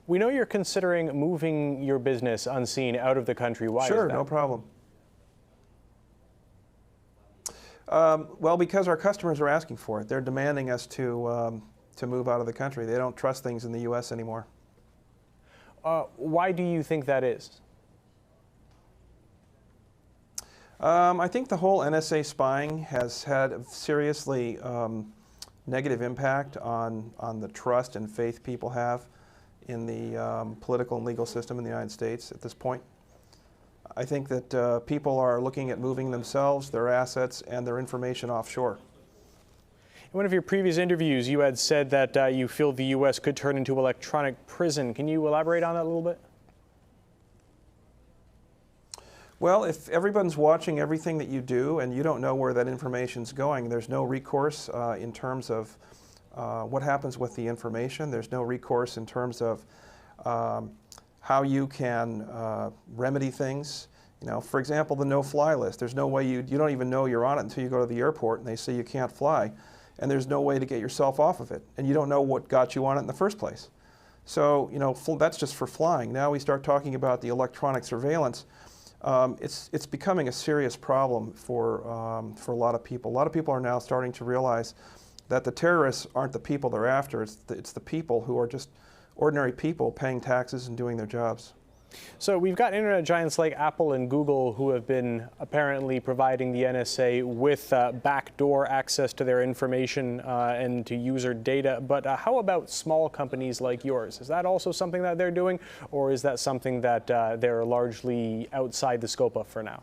We know you're considering moving your business unseen out of the country. Why is Sure, that? no problem. Well, because our customers are asking for it. They're demanding us to move out of the country. They don't trust things in the U.S. anymore. Why do you think that is? I think the whole NSA spying has had a seriously negative impact on the trust and faith people have in the political and legal system in the United States at this point. I think that people are looking at moving themselves, their assets, and their information offshore. In one of your previous interviews, you had said that you feel the U.S. could turn into electronic prison. Can you elaborate on that a little bit? Well, if everyone's watching everything that you do and you don't know where that information's going, there's no recourse in terms of what happens with the information. There's no recourse in terms of how you can remedy things. You know, for example, the no-fly list. There's no way you don't even know you're on it until you go to the airport and they say you can't fly, and there's no way to get yourself off of it, and you don't know what got you on it in the first place. So, you know, that's just for flying. Now we start talking about the electronic surveillance. It's becoming a serious problem for a lot of people. A lot of people are now starting to realize that the terrorists aren't the people they're after. It's the people who are just ordinary people paying taxes and doing their jobs. So we've got internet giants like Apple and Google who have been apparently providing the NSA with backdoor access to their information and to user data. But how about small companies like yours? Is that also something that they're doing, or is that something that they're largely outside the scope of for now?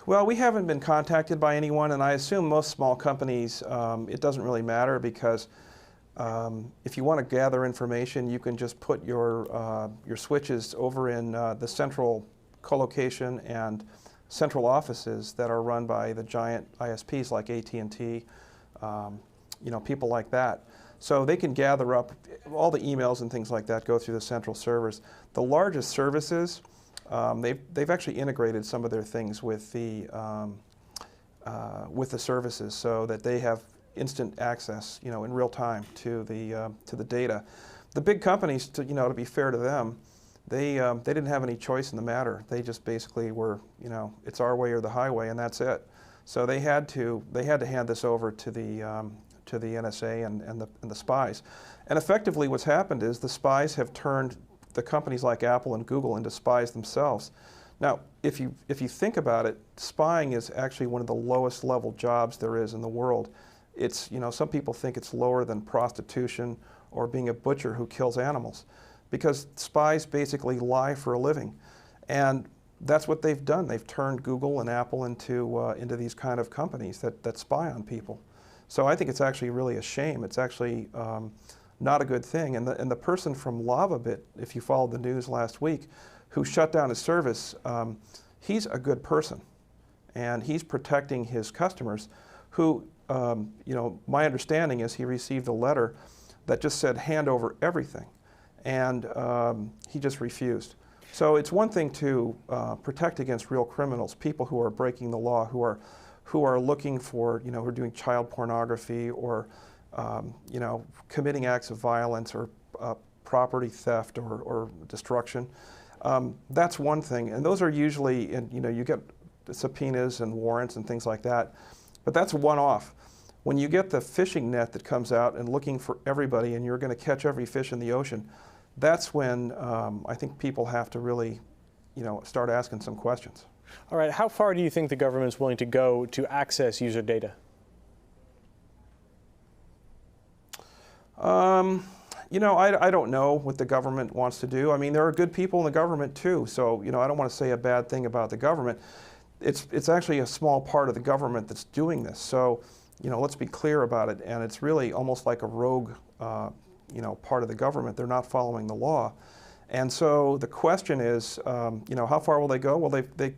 Well, we haven't been contacted by anyone, and I assume most small companies, it doesn't really matter because if you want to gather information, you can just put your switches over in the central colocation and central offices that are run by the giant ISPs like AT&T, you know, people like that. So they can gather up all the emails and things like that, go through the central servers. The largest services, they've actually integrated some of their things with the services so that they have instant access, you know, in real time to the data. The big companies, to be fair to them, they didn't have any choice in the matter. They just basically were, you know, it's our way or the highway, and that's it. So they had to hand this over to the NSA and the spies. And effectively, what's happened is the spies have turned the companies like Apple and Google into spies themselves. Now, if you think about it, spying is actually one of the lowest level jobs there is in the world. It's, you know, some people think it's lower than prostitution or being a butcher who kills animals, because spies basically lie for a living. And that's what they've done. They've turned Google and Apple into these kind of companies that spy on people. So I think it's actually really a shame. It's actually not a good thing. And the person from LavaBit, if you followed the news last week, who shut down his service, he's a good person. And he's protecting his customers who, you know, my understanding is he received a letter that just said hand over everything, and he just refused. So it's one thing to protect against real criminals, people who are breaking the law, who are looking for, you know, who are doing child pornography or, you know, committing acts of violence or property theft or destruction. That's one thing, and those are usually, you know, you get subpoenas and warrants and things like that. But that's a one-off. When you get the fishing net that comes out and looking for everybody and you're going to catch every fish in the ocean, that's when I think people have to really, you know, start asking some questions. All right, how far do you think the government's willing to go to access user data? You know, I don't know what the government wants to do. I mean, there are good people in the government too, so, you know, I don't want to say a bad thing about the government. It's actually a small part of the government that's doing this. So, you know, let's be clear about it. And it's really almost like a rogue, you know, part of the government. They're not following the law. And so the question is, you know, how far will they go? Well, you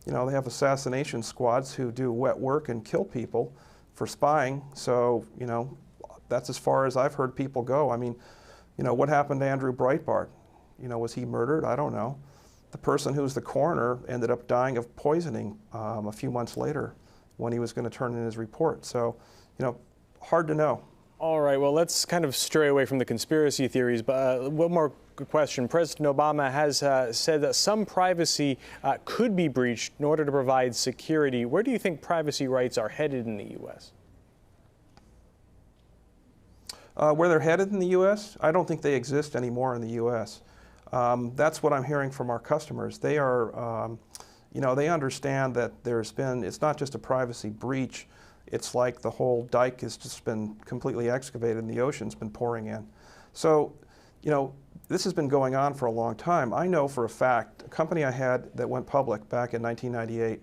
know, they have assassination squads who do wet work and kill people for spying. So, you know, that's as far as I've heard people go. I mean, you know, what happened to Andrew Breitbart? You know, was he murdered? I don't know. The person who was the coroner ended up dying of poisoning a few months later when he was going to turn in his report. So, you know, hard to know. All right, well, let's kind of stray away from the conspiracy theories, but one more question. President Obama has said that some privacy could be breached in order to provide security. Where do you think privacy rights are headed in the U.S.? Where they're headed in the U.S., I don't think they exist anymore in the U.S. That's what I'm hearing from our customers. They are, they understand that it's not just a privacy breach. It's like the whole dike has just been completely excavated and the ocean's been pouring in. So, this has been going on for a long time. I know for a fact, a company I had that went public back in 1998,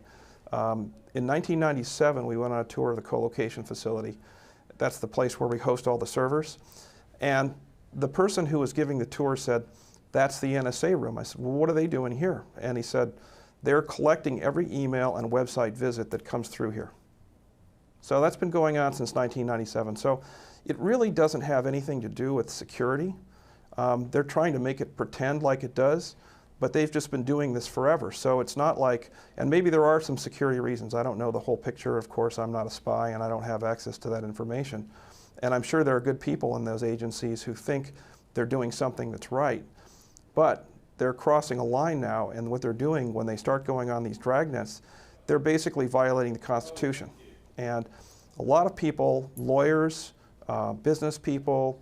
in 1997 we went on a tour of the co-location facility. That's the place where we host all the servers. And the person who was giving the tour said, "That's the NSA room." I said, "Well, what are they doing here?" And he said, "They're collecting every email and website visit that comes through here." So that's been going on since 1997. So it really doesn't have anything to do with security. They're trying to make it pretend like it does, but they've just been doing this forever. So it's not like, and maybe there are some security reasons. I don't know the whole picture. Of course, I'm not a spy and I don't have access to that information. And I'm sure there are good people in those agencies who think they're doing something that's right. But they're crossing a line now, and what they're doing when they start going on these dragnets, they're basically violating the Constitution. And a lot of people, lawyers, business people,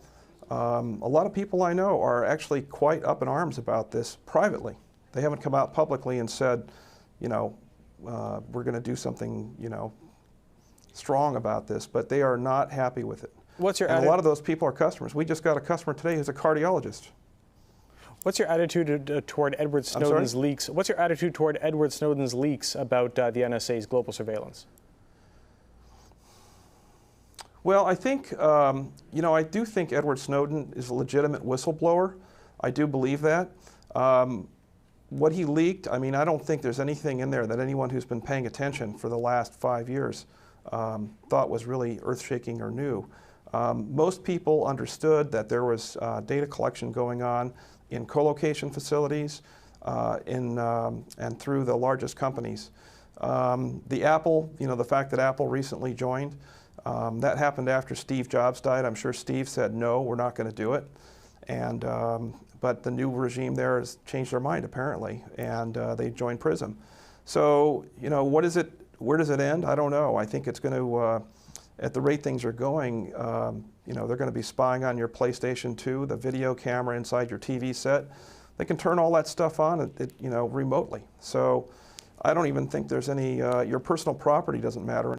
a lot of people I know are actually quite up in arms about this privately. They haven't come out publicly and said, we're going to do something, strong about this, but they are not happy with it. What's your and a lot of those people are customers. We just got a customer today who's a cardiologist. What's your attitude toward Edward Snowden's leaks? What's your attitude toward Edward Snowden's leaks about the NSA's global surveillance? Well, I think, I do think Edward Snowden is a legitimate whistleblower. I do believe that. What he leaked, I don't think there's anything in there that anyone who's been paying attention for the last 5 years thought was really earth-shaking or new. Most people understood that there was data collection going on in co-location facilities and through the largest companies. The Apple, the fact that Apple recently joined, that happened after Steve Jobs died. I'm sure Steve said, "No, we're not going to do it." And, but the new regime there has changed their mind, apparently, and they joined PRISM. So, where does it end? I don't know. I think it's going to, at the rate things are going, they're going to be spying on your PlayStation 2, the video camera inside your TV set. They can turn all that stuff on, remotely. So I don't even think there's any, your personal property doesn't matter.